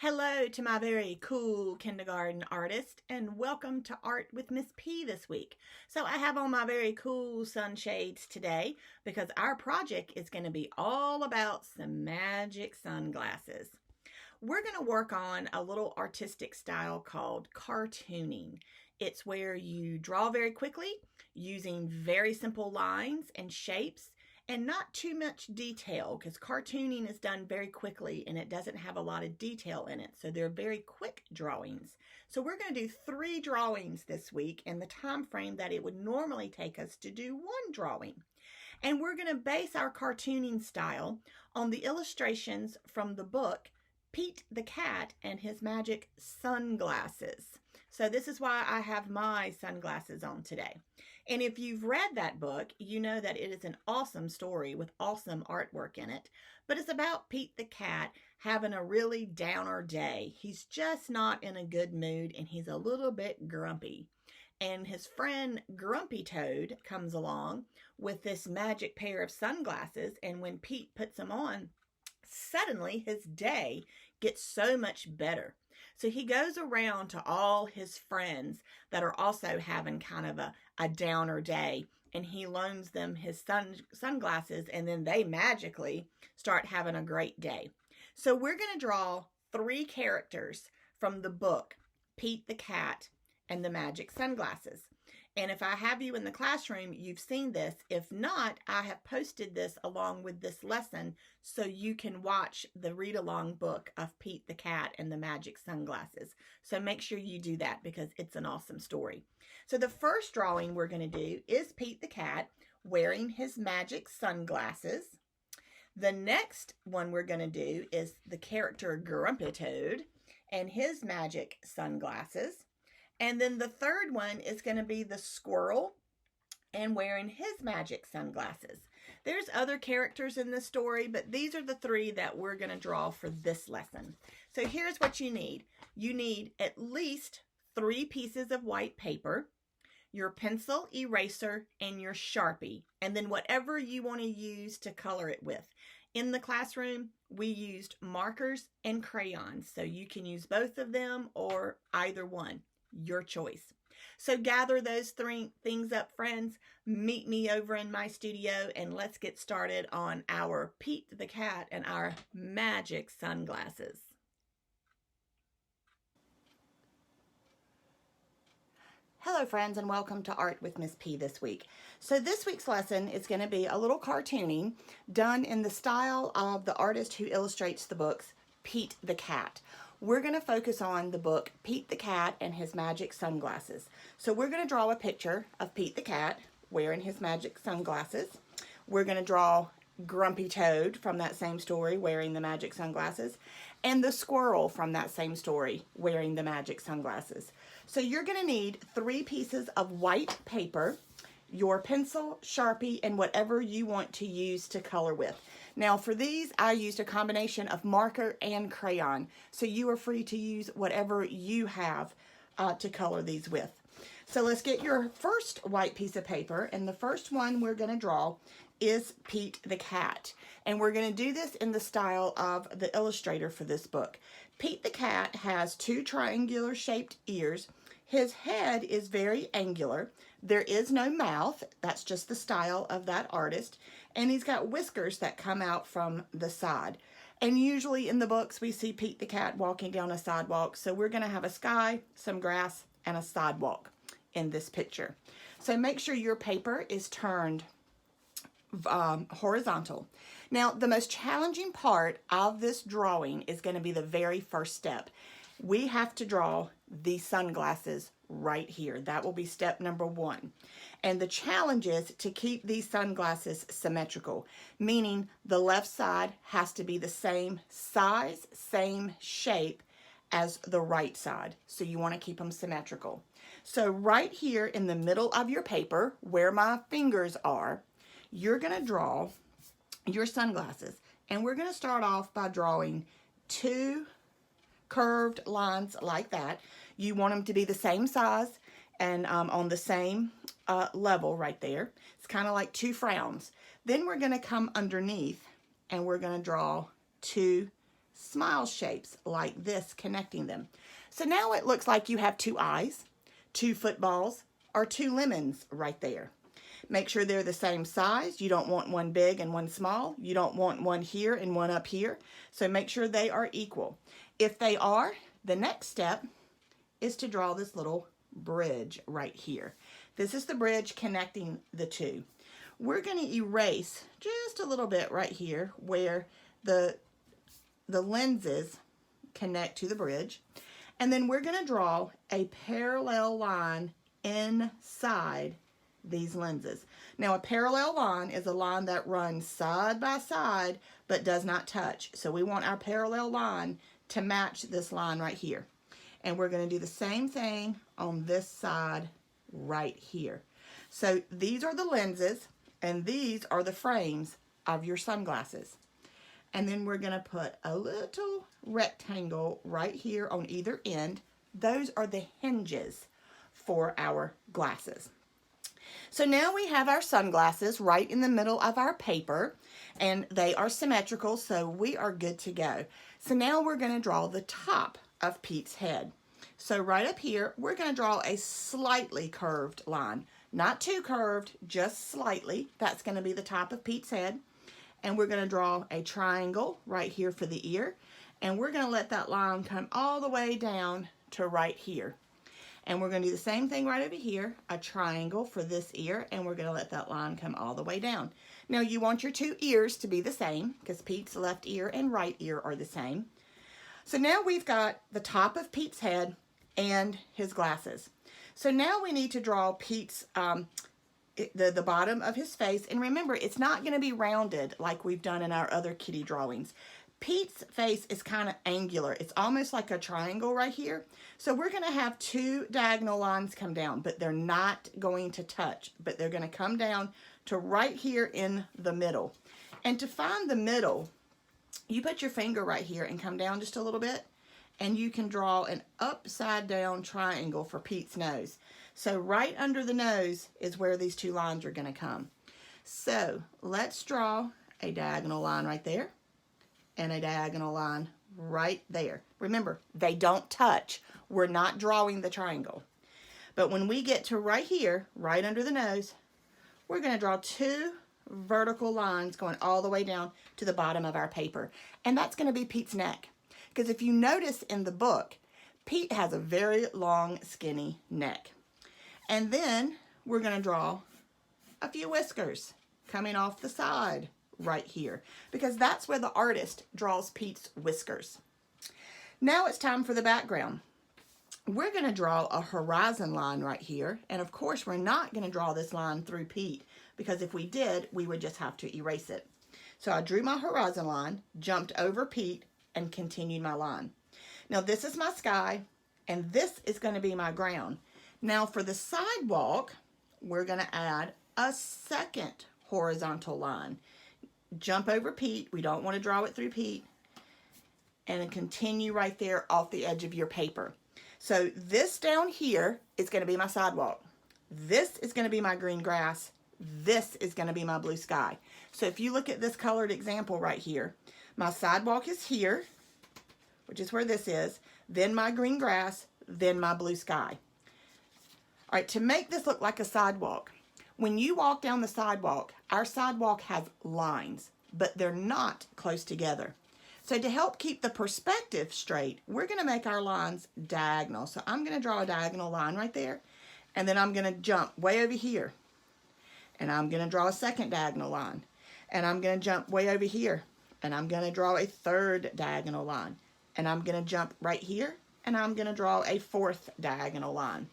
Hello to my very cool kindergarten artist, and welcome to Art with Miss P this week. So I have on my very cool sunshades today because our project is going to be all about some magic sunglasses. We're going to work on a little artistic style called cartooning. It's where you draw very quickly using very simple lines and shapes and not too much detail because cartooning is done very quickly and it doesn't have a lot of detail in it. So they're very quick drawings. So we're going to do 3 drawings this week in the time frame that it would normally take us to do 1 drawing. And we're going to base our cartooning style on the illustrations from the book Pete the Cat and His Magic Sunglasses. So this is why I have my sunglasses on today. And if you've read that book, you know that it is an awesome story with awesome artwork in it. But it's about Pete the Cat having a really downer day. He's just not in a good mood and he's a little bit grumpy. And his friend Grumpy Toad comes along with this magic pair of sunglasses, and when Pete puts them on, suddenly his day gets so much better. So he goes around to all his friends that are also having kind of a downer day, and he loans them his sunglasses, and then they magically start having a great day. So we're going to draw 3 characters from the book Pete the Cat and the Magic Sunglasses. And if I have you in the classroom, you've seen this. If not, I have posted this along with this lesson so you can watch the read-along book of Pete the Cat and the Magic Sunglasses. So make sure you do that because it's an awesome story. So the first drawing we're going to do is Pete the Cat wearing his magic sunglasses. The next one we're going to do is the character Grumpy Toad and his magic sunglasses. And then the third one is going to be the squirrel and wearing his magic sunglasses. There's other characters in this story, but these are the 3 that we're going to draw for this lesson. So here's what you need. You need at least 3 pieces of white paper, your pencil, eraser, and your Sharpie, and then whatever you want to use to color it with. In the classroom, we used markers and crayons, so you can use both of them or either one. Your choice. So gather those 3 things up, friends. Meet me over in my studio and let's get started on our Pete the Cat and our magic sunglasses. Hello friends, and welcome to Art with Miss P this week. So this week's lesson is going to be a little cartooning done in the style of the artist who illustrates the books, Pete the Cat. We're going to focus on the book Pete the Cat and His Magic Sunglasses. So we're going to draw a picture of Pete the Cat wearing his magic sunglasses. We're going to draw Grumpy Toad from that same story wearing the magic sunglasses, and the squirrel from that same story wearing the magic sunglasses. So you're going to need 3 pieces of white paper, your pencil, Sharpie, and whatever you want to use to color with. Now for these, I used a combination of marker and crayon, so you are free to use whatever you have to color these with. So let's get your first white piece of paper, and the first one we're going to draw is Pete the Cat. And we're going to do this in the style of the illustrator for this book. Pete the Cat has 2 triangular shaped ears. His head is very angular. There is no mouth. That's just the style of that artist. And he's got whiskers that come out from the side. And usually in the books we see Pete the Cat walking down a sidewalk. So we're going to have a sky, some grass, and a sidewalk in this picture. So make sure your paper is turned horizontal. Now the most challenging part of this drawing is going to be the very first step. We have to draw the sunglasses right here. That will be step number 1. And the challenge is to keep these sunglasses symmetrical, meaning the left side has to be the same size, same shape as the right side. So you want to keep them symmetrical. So right here in the middle of your paper, where my fingers are, you're going to draw your sunglasses. And we're going to start off by drawing 2 curved lines like that. You want them to be the same size and on the same level right there. It's kind of like 2 frowns. Then we're going to come underneath and we're going to draw 2 smile shapes like this connecting them. So now it looks like you have 2 eyes, 2 footballs, or 2 lemons right there. Make sure they're the same size. You don't want one big and one small. You don't want one here and one up here. So make sure they are equal. If they are, the next step is to draw this little bridge right here. This is the bridge connecting the 2. We're going to erase just a little bit right here where the lenses connect to the bridge. And then we're going to draw a parallel line inside these lenses. Now a parallel line is a line that runs side by side but does not touch. So we want our parallel line to match this line right here. And we're going to do the same thing on this side right here. So these are the lenses and these are the frames of your sunglasses. And then we're going to put a little rectangle right here on either end. Those are the hinges for our glasses. So now we have our sunglasses right in the middle of our paper, and they are symmetrical, so we are good to go. So now we're going to draw the top of Pete's head. So right up here, we're going to draw a slightly curved line. Not too curved, just slightly. That's going to be the top of Pete's head. And we're going to draw a triangle right here for the ear. And we're going to let that line come all the way down to right here. And we're going to do the same thing right over here, a triangle for this ear, and we're going to let that line come all the way down. Now you want your 2 ears to be the same because Pete's left ear and right ear are the same. So now we've got the top of Pete's head and his glasses. So now we need to draw Pete's, the bottom of his face. And remember, it's not going to be rounded like we've done in our other kitty drawings. Pete's face is kind of angular. It's almost like a triangle right here. So we're going to have 2 diagonal lines come down, but they're not going to touch, but they're going to come down to right here in the middle. And to find the middle, you put your finger right here and come down just a little bit, and you can draw an upside down triangle for Pete's nose. So right under the nose is where these 2 lines are going to come. So let's draw a diagonal line right there and a diagonal line right there. Remember, they don't touch. We're not drawing the triangle. But when we get to right here, right under the nose, we're going to draw 2 vertical lines going all the way down to the bottom of our paper. And that's going to be Pete's neck. Because if you notice in the book, Pete has a very long, skinny neck. And then we're going to draw a few whiskers coming off the side right here, because that's where the artist draws Pete's whiskers. Now it's time for the background. We're going to draw a horizon line right here, and of course we're not going to draw this line through Pete, because if we did, we would just have to erase it. So I drew my horizon line, jumped over Pete, and continued my line. Now this is my sky, and this is going to be my ground. Now for the sidewalk, we're going to add a second horizontal line. Jump over Pete. We don't want to draw it through Pete. And then continue right there off the edge of your paper. So this down here is going to be my sidewalk. This is going to be my green grass. This is going to be my blue sky. So if you look at this colored example right here, my sidewalk is here, which is where this is, then my green grass, then my blue sky. All right, to make this look like a sidewalk, when you walk down the sidewalk, our sidewalk has lines, but they're not close together. So to help keep the perspective straight, we're going to make our lines diagonal. So I'm going to draw a diagonal line right there, and then I'm going to jump way over here. And I'm going to draw a second diagonal line. And I'm going to jump way over here. And I'm going to draw a third diagonal line. And I'm going to jump right here, and I'm going to draw a 4th diagonal line.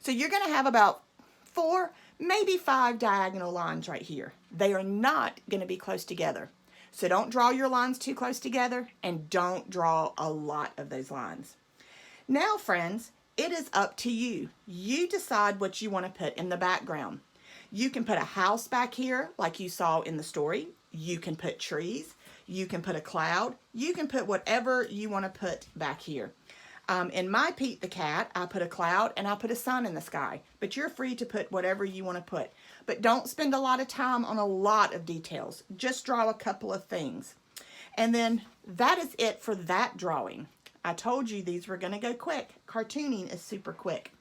So you're going to have about 4, maybe 5 diagonal lines right here. They are not going to be close together. So don't draw your lines too close together, and don't draw a lot of those lines. Now, friends, it is up to you. You decide what you want to put in the background. You can put a house back here like you saw in the story. You can put trees. You can put a cloud. You can put whatever you want to put back here. In my Pete the Cat, I put a cloud and I put a sun in the sky. But you're free to put whatever you want to put. But don't spend a lot of time on a lot of details. Just draw a couple of things. And then that is it for that drawing. I told you these were going to go quick. Cartooning is super quick.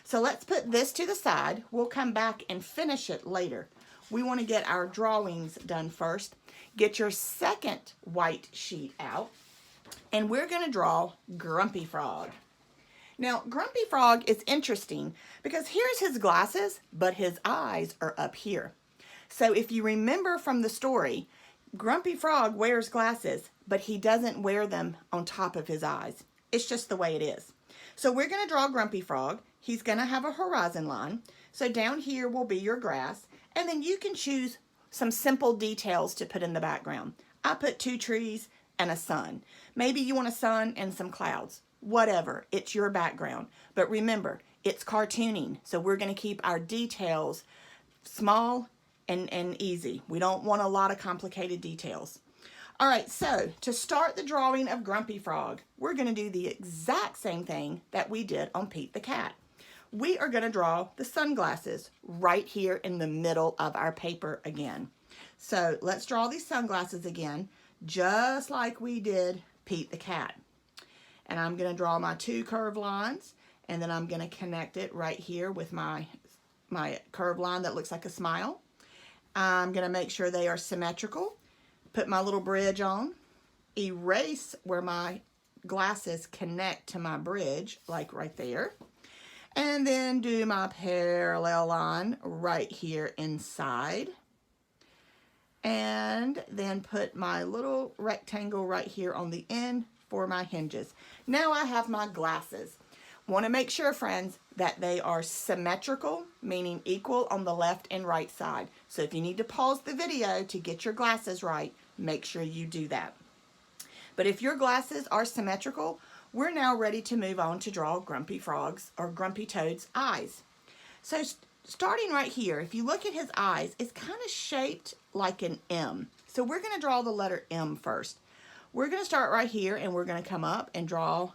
So let's put this to the side. We'll come back and finish it later. We want to get our drawings done first. Get your second white sheet out, and we're going to draw Grumpy Frog. Now, Grumpy Frog is interesting because here's his glasses, but his eyes are up here. So if you remember from the story, Grumpy Frog wears glasses, but he doesn't wear them on top of his eyes. It's just the way it is. So we're going to draw Grumpy Frog. He's going to have a horizon line. So down here will be your grass, and then you can choose some simple details to put in the background. I put 2 trees and a sun. Maybe you want a sun and some clouds. Whatever, it's your background. But remember, it's cartooning, so we're going to keep our details small and easy. We don't want a lot of complicated details. All right, so to start the drawing of Grumpy Frog, we're going to do the exact same thing that we did on Pete the Cat. We are going to draw the sunglasses right here in the middle of our paper again. So let's draw these sunglasses again, just like we did Pete the Cat. And I'm going to draw my 2 curved lines, and then I'm going to connect it right here with my curved line that looks like a smile. I'm going to make sure they are symmetrical. Put my little bridge on. Erase where my glasses connect to my bridge, like right there. And then do my parallel line right here inside. And then put my little rectangle right here on the end for my hinges. Now I have my glasses. Want to make sure, friends, that they are symmetrical, meaning equal on the left and right side. So if you need to pause the video to get your glasses right, make sure you do that. But if your glasses are symmetrical, we're now ready to move on to draw Grumpy Frog's or Grumpy Toad's eyes. So starting right here, if you look at his eyes, it's kind of shaped like an M. So we're going to draw the letter M first. We're going to start right here, and we're going to come up and draw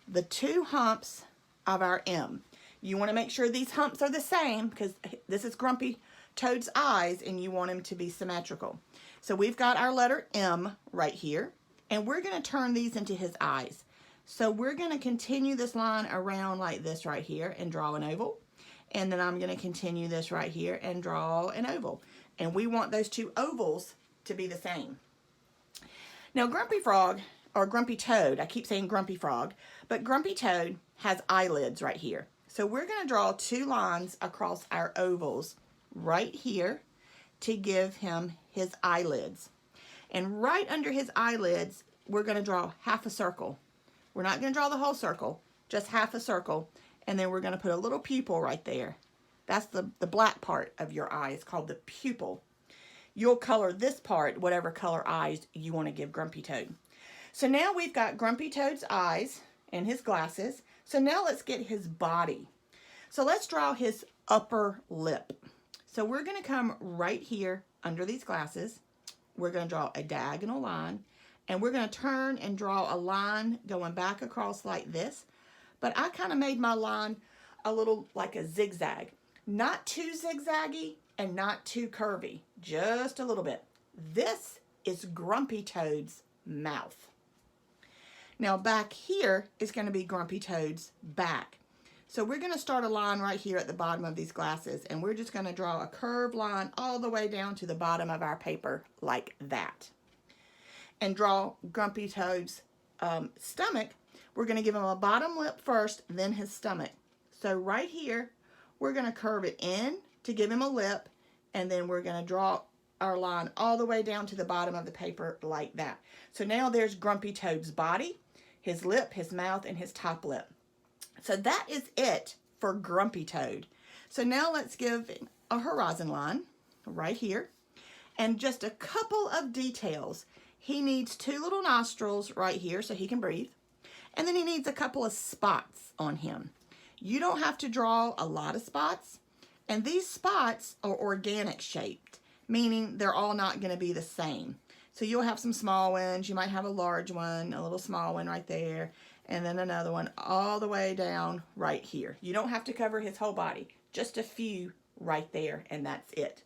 the 2 humps of our M. You want to make sure these humps are the same because this is Grumpy Toad's eyes, and you want them to be symmetrical. So we've got our letter M right here, and we're going to turn these into his eyes. So we're going to continue this line around like this right here and draw an oval. And then I'm going to continue this right here and draw an oval. And we want those 2 ovals to be the same. Now Grumpy Frog, or Grumpy Toad, I keep saying Grumpy Frog, but Grumpy Toad has eyelids right here. So we're going to draw 2 lines across our ovals right here to give him his eyelids. And right under his eyelids, we're going to draw half a circle. We're not going to draw the whole circle, just half a circle, and then we're going to put a little pupil right there. That's the black part of your eye. It's called the pupil. You'll color this part whatever color eyes you want to give Grumpy Toad. So now we've got Grumpy Toad's eyes and his glasses. So now let's get his body. So let's draw his upper lip. So we're going to come right here under these glasses. We're going to draw a diagonal line, and we're going to turn and draw a line going back across like this. But I kind of made my line a little like a zigzag. Not too zigzaggy and not too curvy, just a little bit. This is Grumpy Toad's mouth. Now back here is going to be Grumpy Toad's back. So we're going to start a line right here at the bottom of these glasses, and we're just going to draw a curved line all the way down to the bottom of our paper like that. And draw Grumpy Toad's stomach. We're going to give him a bottom lip first, then his stomach. So right here, we're going to curve it in to give him a lip, and then we're going to draw our line all the way down to the bottom of the paper like that. So now there's Grumpy Toad's body, his lip, his mouth, and his top lip. So that is it for Grumpy Toad. So now let's give a horizon line right here, and just a couple of details. He needs 2 little nostrils right here so he can breathe, and then he needs a couple of spots on him. You don't have to draw a lot of spots, and these spots are organic shaped, meaning they're all not going to be the same. So you'll have some small ones, you might have a large one, a little small one right there, and then another one all the way down right here. You don't have to cover his whole body, just a few right there, and that's it.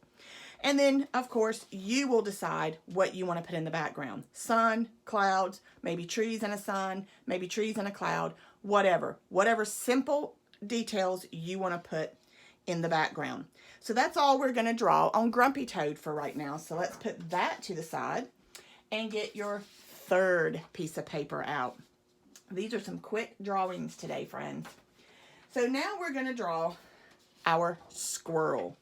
And then, of course, you will decide what you want to put in the background. Sun, clouds, maybe trees and a sun, maybe trees and a cloud, whatever. Whatever simple details you want to put in the background. So that's all we're going to draw on Grumpy Toad for right now. So let's put that to the side and get your third piece of paper out. These are some quick drawings today, friends. So now we're going to draw our squirrel.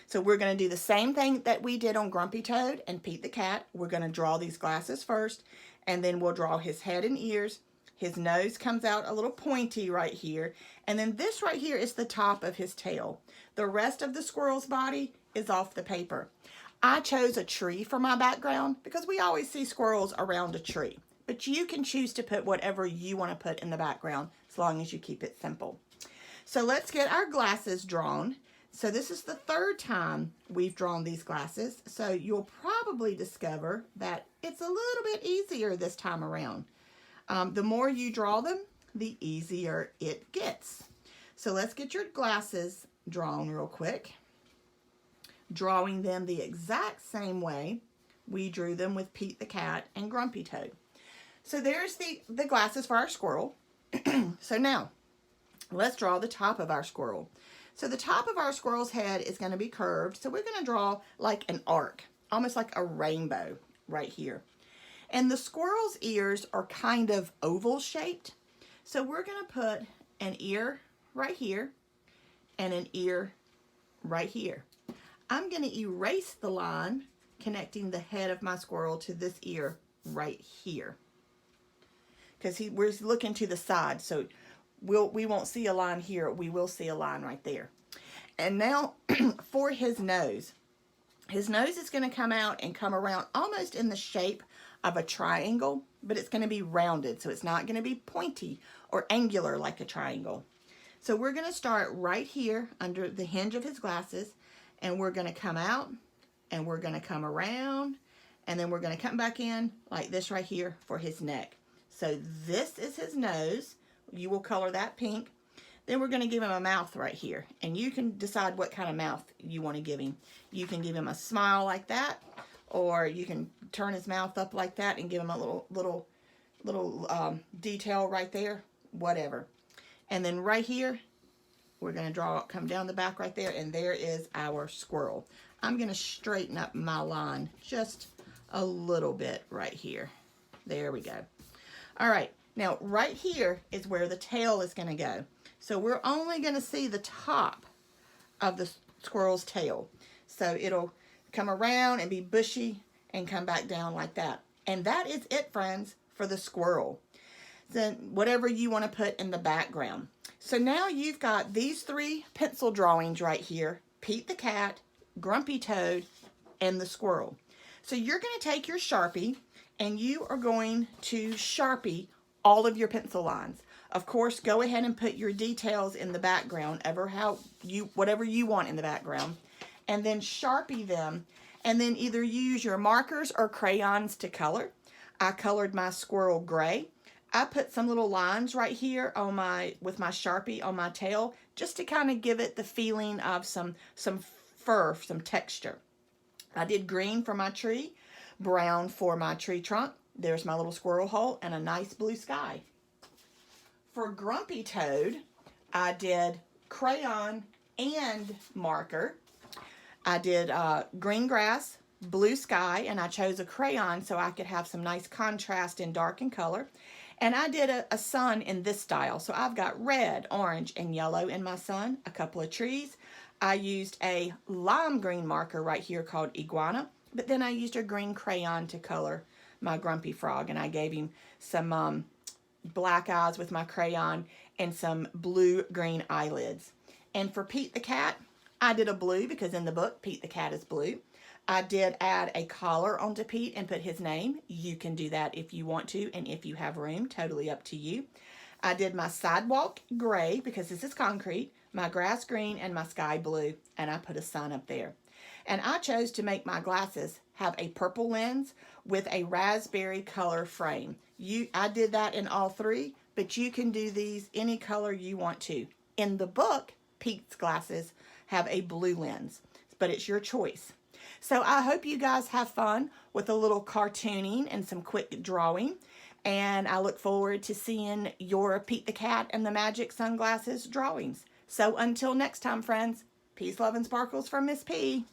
So we're going to do the same thing that we did on Grumpy Toad and Pete the Cat. We're going to draw these glasses first, and then we'll draw his head and ears. His nose comes out a little pointy right here, and then this right here is the top of his tail. The rest of the squirrel's body is off the paper. I chose a tree for my background because we always see squirrels around a tree, but you can choose to put whatever you want to put in the background as long as you keep it simple. So let's get our glasses drawn. So this is the third time we've drawn these glasses, so you'll probably discover that it's a little bit easier this time around. The more you draw them, the easier it gets. So let's get your glasses drawn real quick. Drawing them the exact same way we drew them with Pete the Cat and Grumpy Toad. So there's the glasses for our squirrel. So now, let's draw the top of our squirrel. So the top of our squirrel's head is going to be curved. So we're going to draw like an arc, almost like a rainbow right here. And the squirrel's ears are kind of oval shaped. So we're going to put an ear right here and an ear right here. I'm going to erase the line connecting the head of my squirrel to this ear right here. Because we're looking to the side, so we won't see a line here. We will see a line right there. And now for his nose. His nose is going to come out and come around almost in the shape of a triangle, but it's going to be rounded, so it's not going to be pointy or angular like a triangle. So we're going to start right here under the hinge of his glasses, and we're going to come out, and we're going to come around, and then we're going to come back in like this right here for his neck. So this is his nose. You will color that pink. Then we're going to give him a mouth right here. And you can decide what kind of mouth you want to give him. You can give him a smile like that, or you can turn his mouth up like that and give him a little detail right there, whatever. And then right here, we're going to come down the back right there, and there is our squirrel. I'm going to straighten up my line just a little bit right here. There we go. All right. Now, right here is where the tail is going to go. So we're only going to see the top of the squirrel's tail. So it'll come around and be bushy and come back down like that. And that is it, friends, for the squirrel. Then whatever you want to put in the background. So now you've got these three pencil drawings right here. Pete the Cat, Grumpy Toad, and the squirrel. So you're going to take your Sharpie and you are going to Sharpie all of your pencil lines. Of course, go ahead and put your details in the background, whatever you want in the background, and then Sharpie them, and then either use your markers or crayons to color. I colored my squirrel gray. I put some little lines right here with my Sharpie on my tail, just to kind of give it the feeling of some fur, some texture. I did green for my tree, brown for my tree trunk. There's my little squirrel hole and a nice blue sky. For Grumpy Toad, I did crayon and marker. I did green grass, blue sky, and I chose a crayon so I could have some nice contrast in dark and color. And I did a sun in this style. So I've got red, orange, and yellow in my sun, a couple of trees. I used a lime green marker right here called Iguana, but then I used a green crayon to color my Grumpy Frog, and I gave him some black eyes with my crayon and some blue-green eyelids. And for Pete the Cat, I did a blue because in the book, Pete the Cat is blue. I did add a collar onto Pete and put his name. You can do that if you want to and if you have room, totally up to you. I did my sidewalk gray because this is concrete, my grass green, and my sky blue, and I put a sun up there. And I chose to make my glasses have a purple lens with a raspberry color frame. I did that in all three, but you can do these any color you want to. In the book, Pete's glasses have a blue lens, but it's your choice. So I hope you guys have fun with a little cartooning and some quick drawing. And I look forward to seeing your Pete the Cat and the Magic Sunglasses drawings. So until next time, friends, peace, love, and sparkles from Miss P.